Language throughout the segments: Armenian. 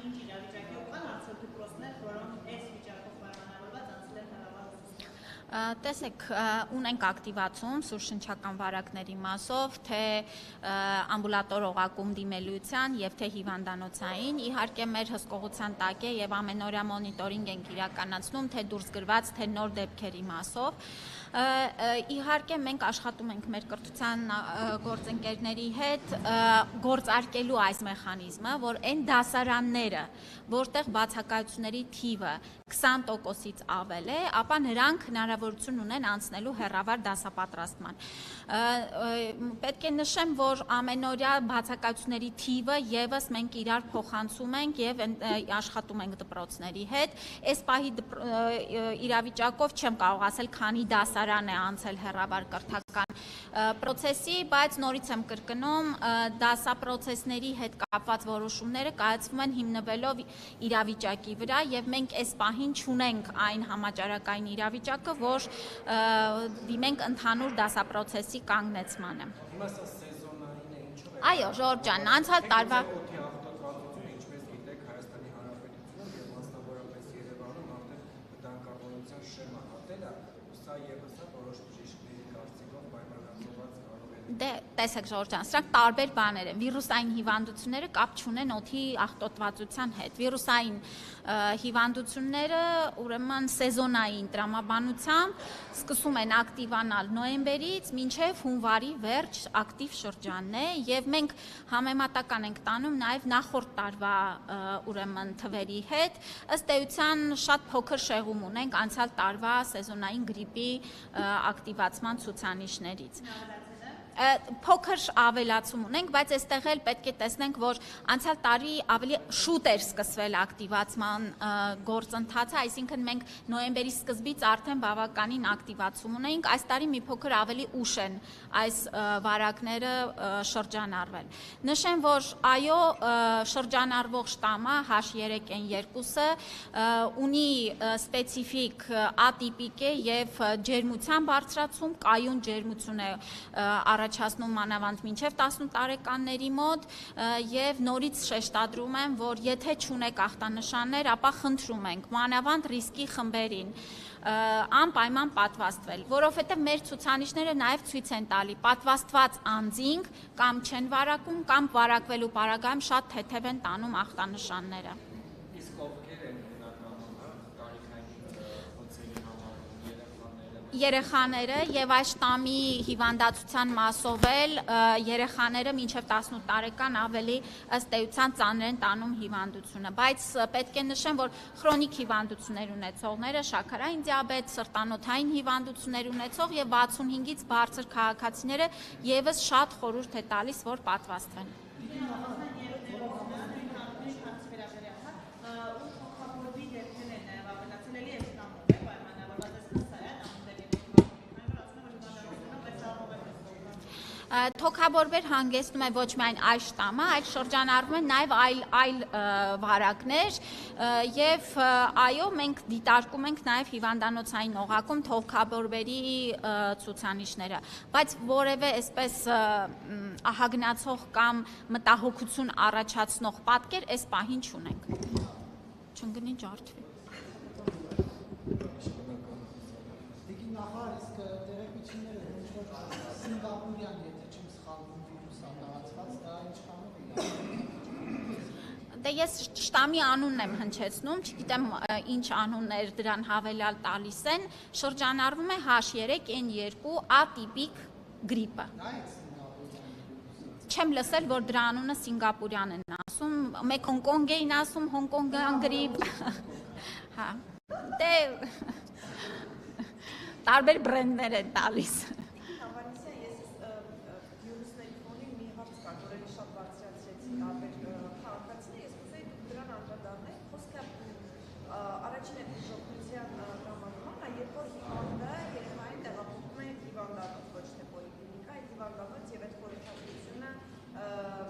ինչ իրավիճակի կան արդյոք դպրոցներ, որոնք այս վիճակով պայմանավորված անցել են հեռավար ուսուցման։ Տեսեք, ունենք ակտիվացում սուրշնչական վարակների մասով, թե ամբուլատոր օղակում դիմելիության եւ թե հիվանդանոցային, իհարկե մեր հսկողության տակ է եւ ամենօրյա մոնիտորինգ ենք իրականացնում, թե դուրս գրված, թե նոր դեպքերի մասով։ Իհարկե մենք աշխատում ենք մեր կրթության գործընկերների հետ գործարկելու այս մեխանիզմը, որ այն դասարանները, որտեղ բացակայությունների թիվը 20%-ից ավել է, ապա նրանք հնարավորություն ունեն անցնելու հեռավար դասապատրաստման։ Պետք է նշեմ, որ ամենօրյա բացակայությունների թիվը եւս մենք իրար փոխանցում ենք եւ աշխատում ենք դպրոցների հետ։ Այս պահի իրավիճակով չեմ կարող ասել, քանի դասարան է անցել հեռավար կրթական պրոցեսի, բայց նորից եմ կրկնում, դասապրոցեսների հետ կապված որոշումները կայացվում են հիմնվելով իրավիճակի վրա եւ մենք այս պահին չունենք այն համաճարակային իրավիճակը, որ դիմենք ընդհանուր դասապրոցեսի կանգնեցմանը։ Հիմա սա սեզոնային է, ինչու՞ր է։ Այո, Ժորժան, անցյալ տարվա ինչպես գիտեք, Հայաստանի Հանրապետությունում եւ մասնավորապես Երևանում արդեն վտանգավորության շեմա հատել է, սա եւս է որոշ բժիշկների կարծիքով պայմանավորված կարող է։ Դե, տեսեք Ժորժան, սրանք տարբեր բաներ են։ Վիրուսային հիվանդությունները կապ չունեն օդի աղտոտվածության հետ։ Վիրուսային հիվանդությունները, ուրեմն սեզոնային տրամաբանությամբ սկսում են ակտիվանալ նոյեմբերից մինչև հունվարի վերջ ակտիվ շրջանն է եւ մենք համեմատական ենք տանում նաեւ նախորդ տարվա ուրեմն թվերի հետ, ըստ էության շատ փոքր շեղում ունենք անցյալ տարվա սեզոնային գրիպի ակտիվացման ցուցանիշներից։ Փոքր ավելացում ունենք, բայց այստեղ էլ պետք է տեսնենք, որ անցյալ տարի ավելի շուտ էր սկսվել ակտիվացման գործընթացը, այսինքն մենք նոյեմբերի սկզբից արդեն բավականին ակտիվացում ունեինք, այս տարի մի փոքր ավելի ուշ են այս վարակները շրջանառվել։ Նշեմ, որ այո, շրջանառվող շտամը H3N2-ը ունի սպეციფიկ ատիպիկ է եւ ջերմության բարձրացում, կայուն ջերմություն է առաջացնում մանավանդ մինչև 18 տարեկանների մոտ եւ նորից շեշտադրում եմ, որ եթե չունեք ախտանշաններ, ապա խնդրում ենք մանավանդ ռիսկի խմբերին անպայման պատվաստվել, որովհետեւ մեր ցուցանիշները նաեւ ցույց են տալի պատվաստված անձինք կամ չեն վարակում կամ վարակվելու պարագայում շատ թեթև են տանում ախտանշանները։ Իսկ ովքեր են հիմնականում տարիքային Երեխաները եւ այս շտամի հիվանդացության մասով էլ երեխաները մինչեւ 18 տարեկան ավելի ըստ էության ծանր են տանում հիվանդությունը, բայց պետք է նշեմ, որ քրոնիկ հիվանդություններ ունեցողները, շաքարային դիաբետ, սրտանոթային հիվանդություններ ունեցող եւ 65-ից բարձր քաղաքացիները եւս շատ խորհուրդ է տալիս, որ պատվաստվեն։ Թոքաբորբեր հանգեցնում է ոչ միայն այս շտամը, այլ շրջանառվում են նաև այլ վարակներ եւ այո, մենք դիտարկում ենք նաև հիվանդանոցային օղակում թոքաբորբերի ցուցանիշները, բայց որևէ այսպես ահագնացող կամ մտահոգություն առաջացնող պատկեր այս պահին չունենք։ Չընկնի ջարդվի։ Նախարար, իսկ տեղեկությունները ինչ որ սինգապուրյան, եթե չեմ սխալվում, վիրուս անդրադարձված, դա ինչ բանով է։ Դե ես շտամի անունն եմ հնչեցնում, չգիտեմ ինչ անուններ դրան հավելյալ տալիս են, շրջանառվում է H3N2 ատիպիկ գրիպը։ Չեմ լսել, որ դրա անունը սինգապուրյան են ասում, մեկ Հոնկոնգ էին ասում, հոնկոնգյան գրիպ։ Հա։ Դե տարբեր բրենդներ են տալիս։ Հավանիսյան, ես վիրուսների ֆոնին մի հարց կար, որ էլի շատ բարձրացրեցի տարբեր քաղաքացիներ, ես կուզեի դրան անդրադառնալ, խոսքը առաջին է բուժօգնության տրամադրումն, երբ որ հիվանդը երեխային տեղափոխում է հիվանդանոց, ոչ թե պոլիկլինիկա, այդ հիվանդանոց եւ այդ խորհրդատվությունը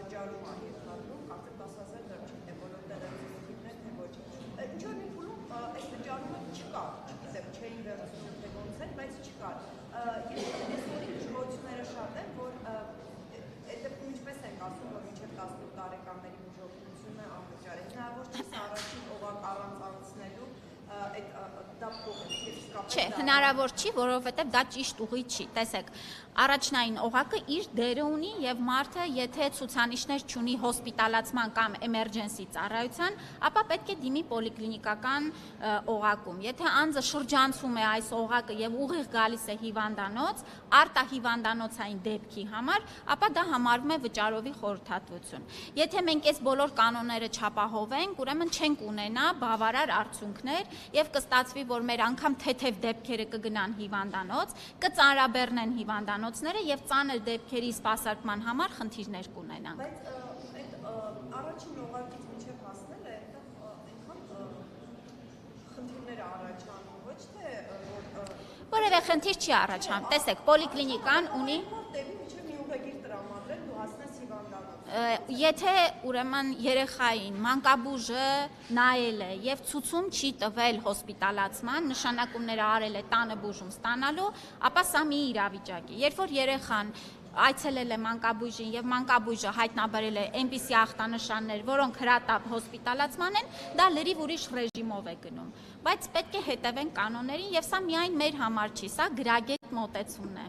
վճարում է երկարում, կարծեք 10,000 դրամ չէ, բոլոր տեղեկություններ, թե ոչ։ Ինչ որ մի փուլում այս վճարումը չկա, չգիտեմ, չէին վերցնում, թե ոնց է, բայց չկար։ Ես որի դժգոհությունները շատ են, որ այդ դեպքում ինչպես ենք ասում, որ մինչև 18 տարեկանների բուժօգնությունը անվճար է։ Հնարավոր չէ Չէ, հնարավոր չի, որովհետև դա ճիշտ ուղի չի։ Տեսեք, առաջնային օղակը իր դերը ունի եւ մարդը, եթե ցուցանիշներ չունի հոսպիտալացման կամ էմերջենսի ծառայության, ապա պետք է դիմի պոլիկլինիկական օղակում։ Եթե անձը շրջանցում է այս օղակը եւ ուղիղ գալիս է հիվանդանոց, արտահիվանդանոցային դեպքի համար, ապա դա համարվում է վճարովի խորհրդատվություն։ Եթե մենք այս բոլոր կանոնները չապահովենք, ուրեմն չենք ունենա բավարար արդյունքներ եւ կստացվի, որ մեր անգամ թեթև դեպքերը կգնան հիվանդանոց, կծանրաբեռնեն հիվանդանոցները եւ ծանր դեպքերի սպասարկման համար խնդիրներ կունենանք։ Բայց այդ առաջին օղակից մինչև հասնել է, այնքան խնդիրներ առաջանում, ոչ թե Որևէ խնդիր չի առաջանում։ Տեսեք, պոլիկլինիկան ունի տեղի մինչև մի ուղեգիր տրամադրել դու հասնես հիվանդանոց։ Եթե ուրեմն երեխային մանկաբույժը նայել է եւ ցուցում չի տվել հոսպիտալացման, նշանակումները արել է տանը բուժում ստանալու, ապա սա մի իրավիճակ է։ Երբ որ երեխան այցելել է մանկաբույժին եւ մանկաբույժը հայտնաբերել է այնպիսի ախտանշաններ, որոնք հրատապ հոսպիտալացման են, դա լրիվ ուրիշ ռեժիմով է գնում։ Բայց պետք է հետևեն կանոններին եւ սա միայն մեր համար չի, սա գրագետ մոտեցումն է։